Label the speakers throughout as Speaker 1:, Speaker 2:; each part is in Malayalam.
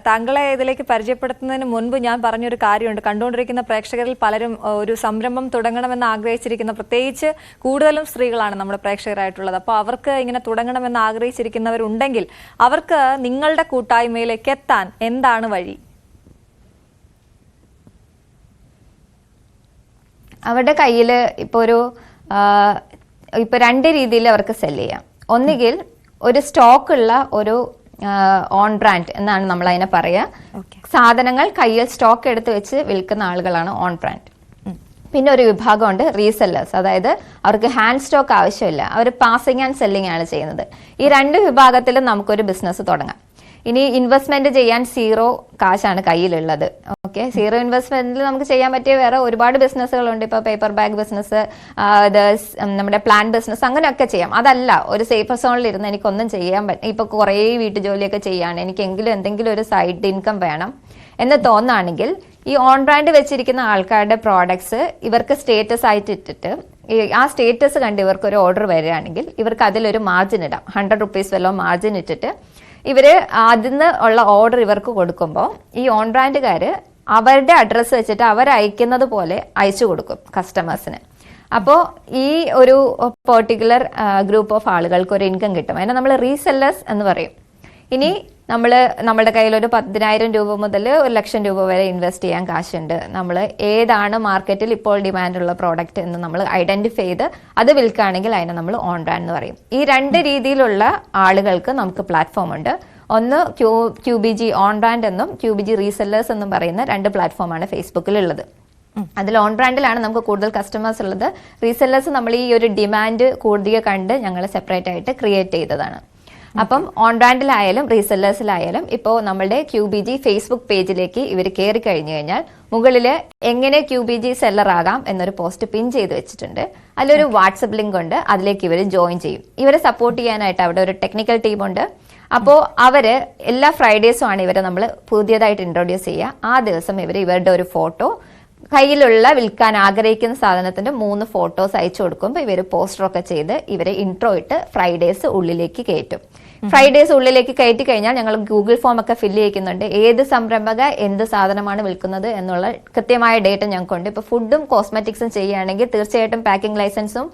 Speaker 1: താങ്കളെ ഇതിലേക്ക് പരിചയപ്പെടുത്തുന്നതിന് മുൻപ് ഞാൻ പറഞ്ഞൊരു കാര്യമുണ്ട്. കണ്ടുകൊണ്ടിരിക്കുന്ന പ്രേക്ഷകരിൽ പലരും ഒരു സംരംഭം തുടങ്ങണമെന്ന് ആഗ്രഹിച്ചിരിക്കുന്ന, പ്രത്യേകിച്ച് കൂടുതലും സ്ത്രീകളാണ് നമ്മുടെ പ്രേക്ഷകരായിട്ടുള്ളത്. അപ്പോൾ അവർക്ക് ഇങ്ങനെ തുടങ്ങണമെന്ന് ആഗ്രഹിച്ചിരിക്കുന്നവരുണ്ടെങ്കിൽ അവർക്ക് നിങ്ങളുടെ കൂട്ടായ്മയിലേക്ക് എത്താൻ എന്താണ് വഴി?
Speaker 2: അവരുടെ കയ്യിൽ ഇപ്പോൾ രണ്ട് രീതിയിൽ അവർക്ക് സെല് ചെയ്യാം. ഒന്നുകിൽ ഒരു സ്റ്റോക്ക് ഉള്ള ഒരു ഓൺ ബ്രാൻഡ് എന്നാണ് നമ്മൾ അതിനെ പറയുക. സാധനങ്ങൾ കയ്യിൽ സ്റ്റോക്ക് എടുത്ത് വെച്ച് വിൽക്കുന്ന ആളുകളാണ് ഓൺ ബ്രാൻഡ്. പിന്നെ ഒരു വിഭാഗമുണ്ട് റീസെല്ലേഴ്സ്, അതായത് അവർക്ക് ഹാൻഡ് സ്റ്റോക്ക് ആവശ്യമില്ല, അവർ പാസിംഗ് ആൻഡ് സെല്ലിംഗ് ആണ് ചെയ്യുന്നത്. ഈ രണ്ട് വിഭാഗത്തിലും നമുക്കൊരു ബിസിനസ് തുടങ്ങാം. ഇനി ഇൻവെസ്റ്റ്മെന്റ് ചെയ്യാൻ 0 കാശാണ് കയ്യിലുള്ളത്. ഓക്കെ, 0 ഇൻവെസ്റ്റ്മെന്റിൽ നമുക്ക് ചെയ്യാൻ പറ്റിയ വേറെ ഒരുപാട് ബിസിനസ്സുകളുണ്ട്. ഇപ്പോൾ പേപ്പർ ബാഗ് ബിസിനസ്, നമ്മുടെ പ്ലാൻ ബിസിനസ്, അങ്ങനെയൊക്കെ ചെയ്യാം. അതല്ല, ഒരു സേഫർ സോണിൽ ഇരുന്ന് എനിക്കൊന്നും ചെയ്യാൻ പറ്റും, ഇപ്പൊ കുറേ വീട്ടുജോലിയൊക്കെ ചെയ്യാണ്, എനിക്കെങ്കിലും എന്തെങ്കിലും ഒരു സൈഡ് ഇൻകം വേണം എന്ന് തോന്നുകയാണെങ്കിൽ ഈ ഓൺ ബ്രാൻഡ് വെച്ചിരിക്കുന്ന ആൾക്കാരുടെ പ്രോഡക്ട്സ് ഇവർക്ക് സ്റ്റേറ്റസ് ആയിട്ട് ഇട്ടിട്ട് ആ സ്റ്റേറ്റസ് കണ്ട് ഇവർക്ക് ഒരു ഓർഡർ വരികയാണെങ്കിൽ ഇവർക്ക് അതിലൊരു മാർജിൻ ഇടാം. 100 റുപ്പീസ് വല്ലതും മാർജിൻ ഇട്ടിട്ട് ഇവര് അതിന് ഉള്ള ഓർഡർ ഇവർക്ക് കൊടുക്കുമ്പോൾ ഈ ഓൺ ബ്രാൻഡുകാർ അവരുടെ അഡ്രസ്സ് വെച്ചിട്ട് അവർ അയക്കുന്നത് പോലെ അയച്ചു കൊടുക്കും കസ്റ്റമേഴ്സിന്. അപ്പോൾ ഈ ഒരു പെർട്ടിക്കുലർ ഗ്രൂപ്പ് ഓഫ് ആളുകൾക്ക് ഒരു ഇൻകം കിട്ടും. അതിനെ നമ്മൾ റീസെല്ലേഴ്സ് എന്ന് പറയും. ഇനി നമ്മുടെ കയ്യിൽ ഒരു 10,000 രൂപ മുതൽ 1,00,000 രൂപ വരെ ഇൻവെസ്റ്റ് ചെയ്യാൻ കാശുണ്ട്. നമ്മൾ ഏതാണ് മാർക്കറ്റിൽ ഇപ്പോൾ ഡിമാൻഡുള്ള പ്രോഡക്റ്റ് എന്ന് നമ്മൾ ഐഡന്റിഫൈ ചെയ്ത് അത് വിൽക്കുകയാണെങ്കിൽ അതിനെ നമ്മൾ ഓൺ ബ്രാൻഡ് എന്ന് പറയും. ഈ രണ്ട് രീതിയിലുള്ള ആളുകൾക്ക് നമുക്ക് പ്ലാറ്റ്ഫോം ഉണ്ട്. ഒന്ന് QBG ഓൺ ബ്രാൻഡ് എന്നും QBG റീസെല്ലേഴ്സ് എന്നും പറയുന്ന രണ്ട് പ്ലാറ്റ്ഫോമാണ് ഫേസ്ബുക്കിലുള്ളത്. അതിൽ ഓൺ ബ്രാൻഡിലാണ് നമുക്ക് കൂടുതൽ കസ്റ്റമേഴ്സ് ഉള്ളത്. റീസെല്ലേഴ്സ് നമ്മൾ ഈ ഒരു ഡിമാൻഡ് കൂടുതൽ കണ്ട് ഞങ്ങൾ സെപ്പറേറ്റ് ആയിട്ട് ക്രിയേറ്റ് ചെയ്തതാണ്. അപ്പം ഓൺ ബ്രാൻഡിലായാലും റീസെല്ലേഴ്സിലായാലും ഇപ്പോൾ നമ്മളുടെ QBG ഫേസ്ബുക്ക് പേജിലേക്ക് ഇവർ കയറി കഴിഞ്ഞു കഴിഞ്ഞാൽ മുകളിൽ എങ്ങനെ QBG സെല്ലർ ആകാം എന്നൊരു പോസ്റ്റ് പിൻ ചെയ്ത് വെച്ചിട്ടുണ്ട്. അതിലൊരു വാട്സപ്പ് ലിങ്ക് ഉണ്ട്, അതിലേക്ക് ഇവർ ജോയിൻ ചെയ്യും. ഇവരെ സപ്പോർട്ട് ചെയ്യാനായിട്ട് അവിടെ ഒരു ടെക്നിക്കൽ ടീമുണ്ട്. അപ്പോൾ അവര് എല്ലാ ഫ്രൈഡേസും ആണ് ഇവരെ നമ്മൾ പുതിയതായിട്ട് ഇൻട്രൊഡ്യൂസ് ചെയ്യുക. ആ ദിവസം ഇവരുടെ ഒരു ഫോട്ടോ, കയ്യിലുള്ള വിൽക്കാൻ ആഗ്രഹിക്കുന്ന സാധനത്തിന്റെ 3 ഫോട്ടോസ് അയച്ചു കൊടുക്കുമ്പോൾ ഇവർ പോസ്റ്ററൊക്കെ ചെയ്ത് ഇവരെ ഇൻട്രോ ഇട്ട് ഫ്രൈഡേസ് ഉള്ളിലേക്ക് കയറ്റും. ഫ്രൈഡേസ് ഉള്ളിലേക്ക് കയറ്റി കഴിഞ്ഞാൽ ഞങ്ങൾ ഗൂഗിൾ ഫോം ഒക്കെ ഫില്ല് ചെയ്യിക്കുന്നുണ്ട്. ഏത് സംരംഭക എന്ത് സാധനമാണ് വിൽക്കുന്നത് എന്നുള്ള കൃത്യമായ ഡേറ്റ ഞങ്ങൾക്കുണ്ട്. ഇപ്പോൾ ഫുഡും കോസ്മെറ്റിക്സും ചെയ്യുകയാണെങ്കിൽ തീർച്ചയായിട്ടും പാക്കിംഗ് ലൈസൻസും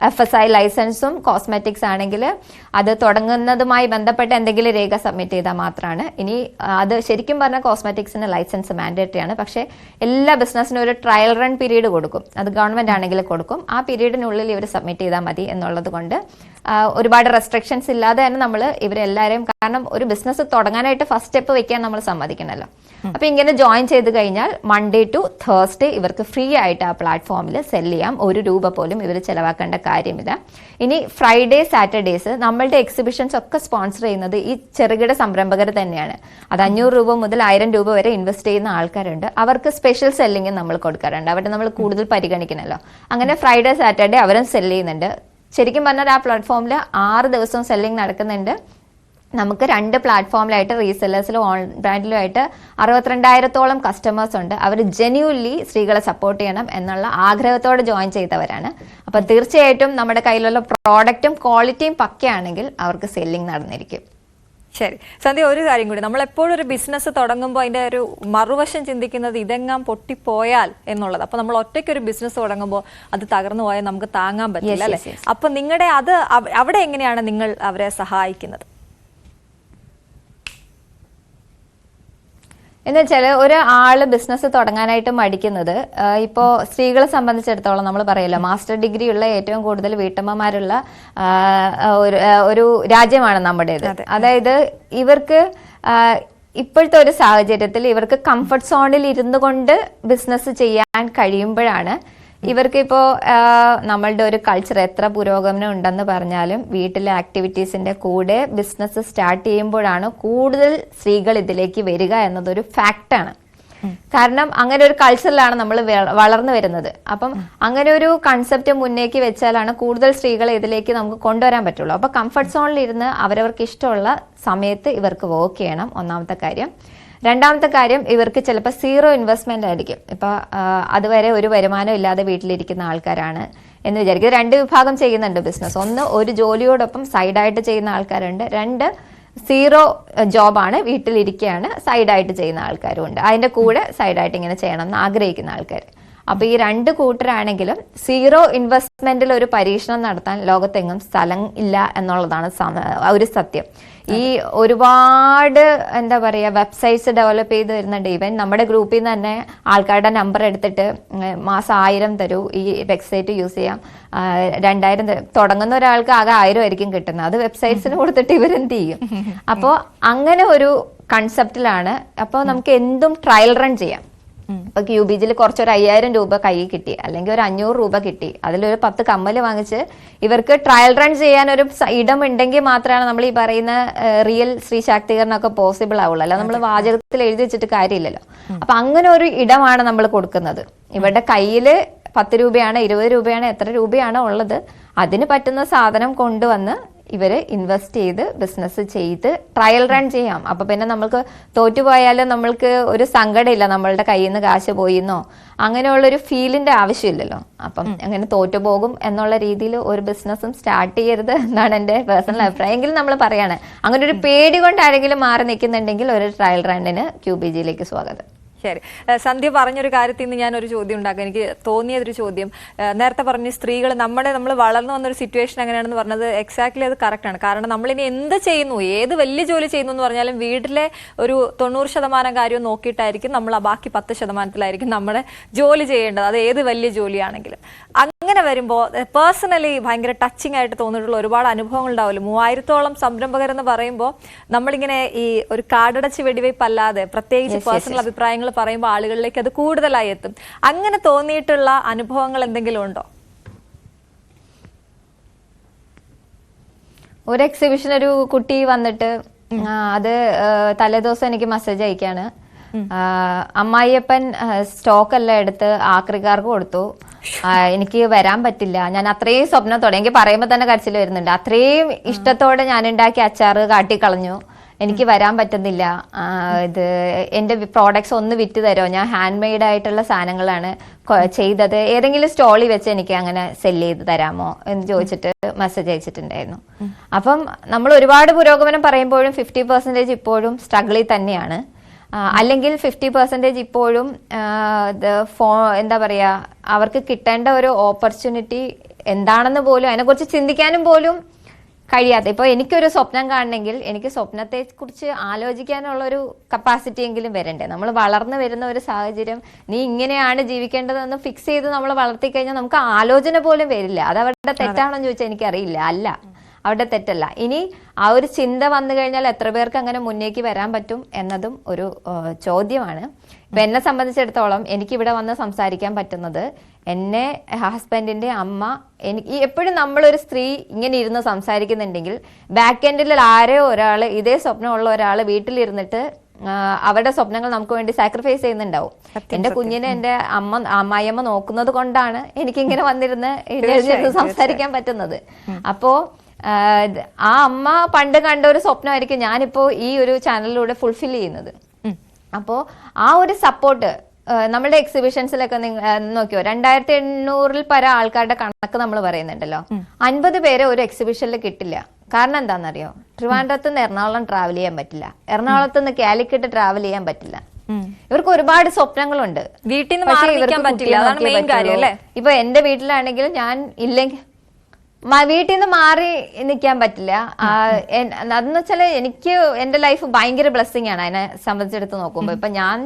Speaker 2: FSI ലൈസൻസും, കോസ്മെറ്റിക്സ് ആണെങ്കിൽ അത് തുടങ്ങുന്നതുമായി ബന്ധപ്പെട്ട എന്തെങ്കിലും രേഖ സബ്മിറ്റ് ചെയ്താൽ മാത്രമാണ്. ഇനി അത് ശരിക്കും പറഞ്ഞാൽ കോസ്മെറ്റിക്സിന് ലൈസൻസ് മാൻഡേറ്ററി ആണ്. പക്ഷേ എല്ലാ ബിസിനസ്സിനും ഒരു ട്രയൽ റൺ പീരീഡ് കൊടുക്കും, അത് ഗവൺമെന്റ് ആണെങ്കിൽ കൊടുക്കും. ആ പീരീഡിനുള്ളിൽ ഇവർ സബ്മിറ്റ് ചെയ്താൽ മതി എന്നുള്ളത് കൊണ്ട് ഒരുപാട് റെസ്ട്രിക്ഷൻസ് ഇല്ലാതെ തന്നെ നമ്മൾ ഇവരെല്ലാവരെയും, കാരണം ഒരു ബിസിനസ് തുടങ്ങാനായിട്ട് ഫസ്റ്റ് സ്റ്റെപ്പ് വെക്കാൻ നമ്മൾ സമ്മതിക്കണമല്ലോ. അപ്പൊ ഇങ്ങനെ ജോയിൻ ചെയ്ത് കഴിഞ്ഞാൽ മൺഡേ ടു തേഴ്സ്ഡേ ഇവർക്ക് ഫ്രീ ആയിട്ട് ആ പ്ലാറ്റ്ഫോമിൽ സെൽ ചെയ്യാം. 1 രൂപ പോലും ഇവർ ചെലവാക്കേണ്ട കാര്യമില്ല. ഇനി ഫ്രൈഡേ സാറ്റർഡേസ് നമ്മളുടെ എക്സിബിഷൻസ് ഒക്കെ സ്പോൺസർ ചെയ്യുന്നത് ഈ ചെറുകിട സംരംഭകർ തന്നെയാണ്. അത് 500 രൂപ മുതൽ 1000 രൂപ വരെ ഇൻവെസ്റ്റ് ചെയ്യുന്ന ആൾക്കാരുണ്ട്. അവർക്ക് സ്പെഷ്യൽ സെല്ലിംഗ് നമ്മൾ കൊടുക്കാറുണ്ട്. അവരെ നമ്മൾ കൂടുതൽ പരിഗണിക്കണമല്ലോ. അങ്ങനെ ഫ്രൈഡേ സാറ്റർഡേ അവരും സെല് ചെയ്യുന്നുണ്ട്. ശരിക്കും പറഞ്ഞാൽ ആ പ്ലാറ്റ്ഫോമിൽ 6 ദിവസവും സെല്ലിംഗ് നടക്കുന്നുണ്ട്. നമുക്ക് 2 പ്ലാറ്റ്ഫോമിലായിട്ട് റീസെല്ലേഴ്സിലും ഓൺ ബ്രാൻഡിലുമായിട്ട് 62,000-ഓളം കസ്റ്റമേഴ്സ് ഉണ്ട്. അവർ ജെന്യൂൻലി സ്ത്രീകളെ സപ്പോർട്ട് ചെയ്യണം എന്നുള്ള ആഗ്രഹത്തോടെ ജോയിൻ ചെയ്തവരാണ്. അപ്പം തീർച്ചയായിട്ടും നമ്മുടെ കയ്യിലുള്ള പ്രോഡക്റ്റും ക്വാളിറ്റിയും പക്കയാണെങ്കിൽ അവർക്ക് സെല്ലിംഗ് നടന്നിരിക്കും.
Speaker 1: ശരി സന്ധ്യ, ഒരു കാര്യം കൂടി, നമ്മൾ എപ്പോഴും ഒരു ബിസിനസ് തുടങ്ങുമ്പോൾ അതിന്റെ ഒരു മറുവശം ചിന്തിക്കുന്നത് ഇതെങ്ങാൻ പൊട്ടിപ്പോയാൽ എന്നുള്ളത്. അപ്പൊ നമ്മൾ ഒറ്റയ്ക്ക് ഒരു ബിസിനസ് തുടങ്ങുമ്പോൾ അത് തകർന്നു പോയാൽ നമുക്ക് താങ്ങാൻ പറ്റില്ല അല്ലെ? അപ്പൊ നിങ്ങളുടെ അവിടെ എങ്ങനെയാണ് നിങ്ങൾ അവരെ സഹായിക്കുന്നത്?
Speaker 2: എന്നുവെച്ചാൽ ഒരാള് ബിസിനസ് തുടങ്ങാനായിട്ട് മടിക്കുന്നത്, ഇപ്പോൾ സ്ത്രീകളെ സംബന്ധിച്ചിടത്തോളം നമ്മൾ പറയല്ലോ, മാസ്റ്റർ ഡിഗ്രി ഉള്ള ഏറ്റവും കൂടുതൽ വീട്ടമ്മമാരുള്ള ഒരു രാജ്യമാണ് നമ്മുടേത്. അതായത് ഇവർക്ക് ഇപ്പോഴത്തെ ഒരു സാഹചര്യത്തിൽ ഇവർക്ക് കംഫർട്ട് സോണിൽ ഇരുന്നു കൊണ്ട് ബിസിനസ് ചെയ്യാൻ കഴിയുമ്പോഴാണ് ഇവർക്ക് ഇപ്പോൾ നമ്മളുടെ ഒരു കൾച്ചർ എത്ര പുരോഗമനം ഉണ്ടെന്ന് പറഞ്ഞാലും വീട്ടിലെ ആക്ടിവിറ്റീസിന്റെ കൂടെ ബിസിനസ് സ്റ്റാർട്ട് ചെയ്യുമ്പോഴാണ് കൂടുതൽ സ്ത്രീകൾ ഇതിലേക്ക് വരിക എന്നതൊരു ഫാക്റ്റാണ്. കാരണം അങ്ങനെ ഒരു കൾച്ചറിലാണ് നമ്മൾ വളർന്നു വരുന്നത്. അപ്പം അങ്ങനെ ഒരു കൺസെപ്റ്റ് മുന്നേക്ക് വെച്ചാലാണ് കൂടുതൽ സ്ത്രീകളെ ഇതിലേക്ക് നമുക്ക് കൊണ്ടുവരാൻ പറ്റുള്ളൂ. അപ്പൊ കംഫർട്ട് സോണിൽ ഇരുന്ന് അവരവർക്ക് ഇഷ്ടമുള്ള സമയത്ത് ഇവർക്ക് വർക്ക് ചെയ്യണം, ഒന്നാമത്തെ കാര്യം. രണ്ടാമത്തെ കാര്യം, ഇവർക്ക് ചിലപ്പോൾ 0 ഇൻവെസ്റ്റ്മെന്റ് ആയിരിക്കും. ഇപ്പൊ അതുവരെ ഒരു വരുമാനം ഇല്ലാതെ വീട്ടിലിരിക്കുന്ന ആൾക്കാരാണ് എന്ന് വിചാരിക്കും. 2 വിഭാഗം ചെയ്യുന്നുണ്ട് ബിസിനസ്. ഒന്ന്, ഒരു ജോലിയോടൊപ്പം സൈഡായിട്ട് ചെയ്യുന്ന ആൾക്കാരുണ്ട്. 2, സീറോ ജോബാണ്, വീട്ടിലിരിക്കുകയാണ്, സൈഡായിട്ട് ചെയ്യുന്ന ആൾക്കാരും ഉണ്ട്. അതിന്റെ കൂടെ സൈഡായിട്ട് ഇങ്ങനെ ചെയ്യണം എന്ന് ആഗ്രഹിക്കുന്ന ആൾക്കാർ. അപ്പൊ ഈ രണ്ട് കൂട്ടരാണെങ്കിലും സീറോ ഇൻവെസ്റ്റ്മെന്റിൽ ഒരു പരീക്ഷണം നടത്താൻ ലോകത്തെങ്ങും സ്ഥലം ഇല്ല എന്നുള്ളതാണ് ഒരു സത്യം. ഈ ഒരുപാട് എന്താ പറയുക വെബ്സൈറ്റ്സ് ഡെവലപ്പ് ചെയ്ത് വരുന്നുണ്ട്. ഈവൻ നമ്മുടെ ഗ്രൂപ്പിൽ നിന്ന് തന്നെ ആൾക്കാരുടെ നമ്പർ എടുത്തിട്ട് മാസം 1000 തരൂ, ഈ വെബ്സൈറ്റ് യൂസ് ചെയ്യാം, 2000 തുടങ്ങുന്ന ഒരാൾക്ക് ആകെ 1000 ആയിരിക്കും കിട്ടുന്നത്. അത് വെബ്സൈറ്റ്സിന് കൊടുത്തിട്ട് ഇവരെന്ത് ചെയ്യും? അപ്പോൾ അങ്ങനെ ഒരു കൺസെപ്റ്റിലാണ്. അപ്പോൾ നമുക്ക് എന്തും ട്രയൽ റൺ ചെയ്യാം. ഇപ്പൊ ക്യൂബീജിൽ കുറച്ചൊരു 5000 രൂപ കയ്യിൽ കിട്ടി, അല്ലെങ്കിൽ ഒരു 500 രൂപ കിട്ടി, അതിലൊരു 10 കമ്മല് വാങ്ങിച്ച് ഇവർക്ക് ട്രയൽ റൺ ചെയ്യാൻ ഒരു ഇടം ഉണ്ടെങ്കിൽ മാത്രമാണ് നമ്മൾ ഈ പറയുന്ന റിയൽ സ്ത്രീ ശാക്തീകരണമൊക്കെ പോസിബിൾ ആവുള്ളൂ. അല്ല നമ്മൾ വാചകത്തിൽ എഴുതി വെച്ചിട്ട് കാര്യമില്ലല്ലോ. അപ്പൊ അങ്ങനെ ഒരു ഇടമാണ് നമ്മൾ കൊടുക്കുന്നത്. ഇവരുടെ കയ്യില് 10 രൂപയാണ്, 20 രൂപയാണ്, എത്ര രൂപയാണോ ഉള്ളത് അതിന് പറ്റുന്ന സാധനം കൊണ്ടുവന്ന് ഇവര് ഇൻവെസ്റ്റ് ചെയ്ത് ബിസിനസ് ചെയ്ത് ട്രയൽ റൺ ചെയ്യാം. അപ്പൊ പിന്നെ നമ്മൾക്ക് തോറ്റുപോയാലും നമ്മൾക്ക് ഒരു സങ്കടമില്ല, നമ്മളുടെ കയ്യിൽ നിന്ന് കാശ് പോയിന്നോ അങ്ങനെയുള്ളൊരു ഫീലിന്റെ ആവശ്യമില്ലല്ലോ. അപ്പം അങ്ങനെ തോറ്റുപോകും എന്നുള്ള രീതിയിൽ ഒരു ബിസിനസ്സും സ്റ്റാർട്ട് ചെയ്യരുത് എന്നാണ് എൻ്റെ പേഴ്സണൽ അഭിപ്രായം. എങ്കിലും നമ്മൾ പറയാണ്, അങ്ങനെ ഒരു പേടി കൊണ്ട് ആരെങ്കിലും മാറി നിൽക്കുന്നുണ്ടെങ്കിൽ ഒരു ട്രയൽ റണ്ണിന് ക്യൂബിജിയിലേക്ക് സ്വാഗതം.
Speaker 1: ശരി, സന്ധ്യ പറഞ്ഞൊരു കാര്യത്തിൽ നിന്ന് ഞാൻ ഒരു ചോദ്യം ഉണ്ടാക്കാം. എനിക്ക് തോന്നിയതൊരു ചോദ്യം, നേരത്തെ പറഞ്ഞു സ്ത്രീകൾ നമ്മൾ വളർന്നു വന്നൊരു സിറ്റുവേഷൻ എങ്ങനെയാണെന്ന് പറഞ്ഞത് എക്സാക്ട്ലി അത് കറക്റ്റാണ്. കാരണം നമ്മളിനി എന്ത് ചെയ്യുന്നു, ഏത് വലിയ ജോലി ചെയ്യുന്നു എന്ന് പറഞ്ഞാലും വീട്ടിലെ ഒരു 90% കാര്യവും നോക്കിയിട്ടായിരിക്കും നമ്മൾ ആ ബാക്കി 10%-ലായിരിക്കും നമ്മുടെ ജോലി ചെയ്യേണ്ടത്, അത് ഏത് വലിയ ജോലിയാണെങ്കിലും. അങ്ങനെ വരുമ്പോൾ പേഴ്സണലി ഭയങ്കര ടച്ചിങ് ആയിട്ട് തോന്നിയിട്ടുള്ള ഒരുപാട് അനുഭവങ്ങൾ ഉണ്ടാവില്ല. 3000-ഓളം സംരംഭകരെന്ന് പറയുമ്പോൾ നമ്മളിങ്ങനെ ഈ ഒരു കാടടച്ച് വെടിവയ്പ് അല്ലാതെ പ്രത്യേകിച്ച് പേഴ്സണൽ അഭിപ്രായങ്ങൾ പറയുമ്പോൾ ആളുകളിലേക്ക് അത് കൂടുതലായി എത്തും. അങ്ങനെ തോന്നിയിട്ടുള്ള അനുഭവങ്ങൾ എന്തെങ്കിലും ഉണ്ടോ?
Speaker 2: ഒരു എക്സിബിഷൻ ഒരു കുട്ടി വന്നിട്ട് അത് തലേദിവസം എനിക്ക് മെസ്സേജ് അയക്കാണ്, അമ്മായിയപ്പൻ സ്റ്റോക്ക് എല്ലാം എടുത്ത് ആക്രിക്കാർക്ക് കൊടുത്തു, എനിക്ക് വരാൻ പറ്റില്ല, ഞാൻ അത്രയും സ്വപ്നത്തോടെ, എനിക്ക് പറയുമ്പോൾ തന്നെ കരച്ചിൽ വരുന്നുണ്ട്, അത്രയും ഇഷ്ടത്തോടെ ഞാൻ ഉണ്ടാക്കിയ അച്ചാറ് കാട്ടിക്കളഞ്ഞു, എനിക്ക് വരാൻ പറ്റുന്നില്ല, ഇത് എൻ്റെ പ്രോഡക്ട്സ് ഒന്ന് വിറ്റ് തരുമോ, ഞാൻ ഹാൻഡ് മെയ്ഡ് ആയിട്ടുള്ള സാധനങ്ങളാണ് ചെയ്തത്, ഏതെങ്കിലും സ്റ്റോളിൽ വെച്ച് എനിക്ക് അങ്ങനെ സെല്ല് ചെയ്ത് തരാമോ എന്ന് ചോദിച്ചിട്ട് മെസ്സേജ് അയച്ചിട്ടുണ്ടായിരുന്നു. അപ്പം നമ്മൾ ഒരുപാട് പുരോഗമനം പറയുമ്പോഴും 50% ഇപ്പോഴും സ്ട്രഗിളിൽ തന്നെയാണ്. അല്ലെങ്കിൽ 50% ഇപ്പോഴും എന്താ പറയുക, അവർക്ക് കിട്ടേണ്ട ഒരു ഓപ്പർച്യൂണിറ്റി എന്താണെന്ന് പോലും അതിനെക്കുറിച്ച് ചിന്തിക്കാനും പോലും കഴിയാത്ത. ഇപ്പോൾ എനിക്കൊരു സ്വപ്നം കാണണമെങ്കിൽ എനിക്ക് സ്വപ്നത്തെ കുറിച്ച് ആലോചിക്കാനുള്ളൊരു കപ്പാസിറ്റി എങ്കിലും വരണ്ടേ. നമ്മൾ വളർന്നു വരുന്ന ഒരു സാഹചര്യം, നീ ഇങ്ങനെയാണ് ജീവിക്കേണ്ടതെന്ന് ഫിക്സ് ചെയ്ത് നമ്മൾ വളർത്തിക്കഴിഞ്ഞാൽ നമുക്ക് ആലോചന പോലും വരില്ല. അത് അവരുടെ തെറ്റാണോ എന്ന് ചോദിച്ചാൽ എനിക്കറിയില്ല. അല്ല, അവരുടെ തെറ്റല്ല. ഇനി ആ ഒരു ചിന്ത വന്നു കഴിഞ്ഞാൽ എത്ര പേർക്ക് അങ്ങനെ മുന്നേക്ക് വരാൻ പറ്റും എന്നതും ഒരു ചോദ്യമാണ്. ഇപ്പൊ എന്നെ സംബന്ധിച്ചിടത്തോളം എനിക്കിവിടെ വന്ന് സംസാരിക്കാൻ പറ്റുന്നത് എന്നെ ഹസ്ബൻഡിന്റെ അമ്മ, എനിക്ക് എപ്പോഴും നമ്മളൊരു സ്ത്രീ ഇങ്ങനെ ഇരുന്ന് സംസാരിക്കുന്നുണ്ടെങ്കിൽ ബാക്ക് എൻഡിൽ ആരോ ഒരാൾ, ഇതേ സ്വപ്നമുള്ള ഒരാൾ വീട്ടിലിരുന്നിട്ട് അവരുടെ സ്വപ്നങ്ങൾ നമുക്ക് വേണ്ടി സാക്രിഫൈസ് ചെയ്യുന്നുണ്ടാവും. എന്റെ കുഞ്ഞിനെ എന്റെ അമ്മായിയമ്മ നോക്കുന്നത് കൊണ്ടാണ് എനിക്കിങ്ങനെ വന്നിരുന്ന് സംസാരിക്കാൻ പറ്റുന്നത്. അപ്പോ ആ അമ്മ പണ്ട് കണ്ട ഒരു സ്വപ്നമായിരിക്കും ഞാനിപ്പോ ഈ ഒരു ചാനലിലൂടെ ഫുൾഫിൽ ചെയ്യുന്നത്. അപ്പോ ആ ഒരു സപ്പോർട്ട് നമ്മുടെ എക്സിബിഷൻസിലൊക്കെ നോക്കിയോ, 2800-ൽ പരം ആൾക്കാരുടെ കണക്ക് നമ്മൾ പറയുന്നുണ്ടല്ലോ. 50 പേരെ ഒരു എക്സിബിഷനിൽ കിട്ടില്ല. കാരണം എന്താണെന്നറിയോ? ട്രിവാൻഡ്രത്ത് നിന്ന് എറണാകുളം ട്രാവൽ ചെയ്യാൻ പറ്റില്ല, എറണാകുളത്ത് നിന്ന് കാലിക്കറ്റ് ട്രാവൽ ചെയ്യാൻ പറ്റില്ല. ഇവർക്ക് ഒരുപാട് സ്വപ്നങ്ങളുണ്ട്,
Speaker 1: വീട്ടിൽ നിന്ന്
Speaker 2: ഇപ്പൊ എന്റെ വീട്ടിലാണെങ്കിൽ ഞാൻ ഇല്ലെങ്കിൽ വീട്ടിൽ നിന്ന് മാറി നിൽക്കാൻ പറ്റില്ല. അതെന്ന് വെച്ചാല് എനിക്ക് എന്റെ ലൈഫ് ഭയങ്കര ബ്ലെസ്സിങ് ആണ് അതിനെ സംബന്ധിച്ചെടുത്ത് നോക്കുമ്പോ. ഇപ്പൊ ഞാൻ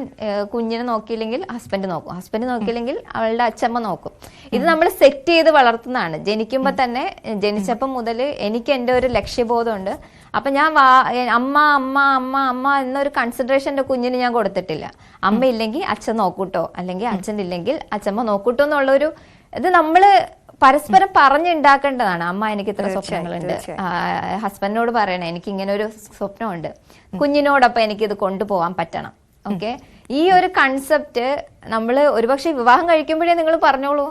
Speaker 2: കുഞ്ഞിനെ നോക്കിയില്ലെങ്കിൽ ഹസ്ബൻഡ് നോക്കും, ഹസ്ബൻഡ് നോക്കിയില്ലെങ്കിൽ അവളുടെ അച്ഛമ്മ നോക്കും. ഇത് നമ്മൾ സെറ്റ് ചെയ്ത് വളർത്തുന്നതാണ്. ജനിക്കുമ്പോ തന്നെ, ജനിച്ചപ്പം മുതൽ എനിക്ക് എന്റെ ഒരു ലക്ഷ്യബോധമുണ്ട്. അപ്പൊ ഞാൻ അമ്മ അമ്മ അമ്മ അമ്മ എന്നൊരു കൺസിഡറേഷൻ എന്റെ കുഞ്ഞിന് ഞാൻ കൊടുത്തിട്ടില്ല. അമ്മ ഇല്ലെങ്കിൽ അച്ഛൻ നോക്കൂട്ടോ, അല്ലെങ്കിൽ അച്ഛൻ ഇല്ലെങ്കിൽ അച്ഛമ്മ നോക്കൂട്ടോ എന്നുള്ളൊരു ഇത് നമ്മള് പരസ്പരം പറഞ്ഞുണ്ടാക്കേണ്ടതാണ്. അമ്മ എനിക്ക് ഇത്ര സ്വപ്നങ്ങളുണ്ട്, ഹസ്ബൻഡിനോട് പറയണേ എനിക്ക് ഇങ്ങനെ ഒരു സ്വപ്നമുണ്ട്, കുഞ്ഞിനോടൊപ്പം എനിക്ക് ഇത് കൊണ്ടുപോകാൻ പറ്റണം. ഓക്കെ, ഈ ഒരു കൺസെപ്റ്റ് നമ്മൾ ഒരുപക്ഷെ വിവാഹം കഴിക്കുമ്പോഴേ നിങ്ങൾ പറഞ്ഞോളൂ,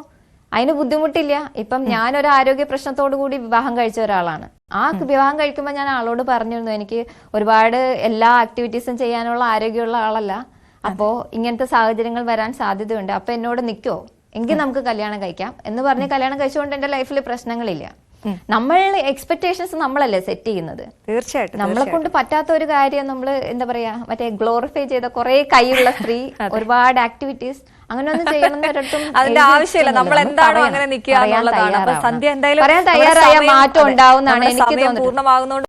Speaker 2: അതിന് ബുദ്ധിമുട്ടില്ല. ഇപ്പം ഞാനൊരു ആരോഗ്യ പ്രശ്നത്തോടു കൂടി വിവാഹം കഴിച്ച ഒരാളാണ്. ആ വിവാഹം കഴിക്കുമ്പോൾ ഞാൻ ആളോട് പറഞ്ഞിരുന്നു എനിക്ക് ഒരുപാട് എല്ലാ ആക്ടിവിറ്റീസും ചെയ്യാനുള്ള ആരോഗ്യമുള്ള ആളല്ല, അപ്പോ ഇങ്ങനത്തെ സാഹചര്യങ്ങൾ വരാൻ സാധ്യതയുണ്ട്, അപ്പൊ എന്നോട് നിൽക്കോ, എങ്കിൽ നമുക്ക് കല്യാണം കഴിക്കാം എന്ന് പറഞ്ഞ് കല്യാണം കഴിച്ചുകൊണ്ട് എന്റെ ലൈഫിൽ പ്രശ്നങ്ങളില്ല. നമ്മൾ എക്സ്പെക്ടേഷൻസ് നമ്മളല്ലേ സെറ്റ് ചെയ്യുന്നത്.
Speaker 1: തീർച്ചയായിട്ടും
Speaker 2: നമ്മളെ കൊണ്ട് പറ്റാത്ത ഒരു കാര്യം നമ്മൾ എന്താ പറയാ മറ്റേ ഗ്ലോറിഫൈ ചെയ്ത കുറെ കൈയുള്ള സ്ത്രീ ഒരുപാട് ആക്ടിവിറ്റീസ് അങ്ങനെ ഒന്നും ചെയ്യണമെന്നൊരിടത്തും
Speaker 1: അതിന്റെ ആവശ്യമില്ല. നമ്മൾ എന്താണോ അങ്ങനെ നിൽക്കുക എന്നുള്ളതാണ്. അപ്പൊ സന്ധ്യ എന്തായാലും
Speaker 2: പറയാൻ തയ്യാറായ മാറ്റം ഉണ്ടാവുന്നതാണ് എനിക്ക്
Speaker 1: പൂർണ്ണമാകുന്നതുകൊണ്ട്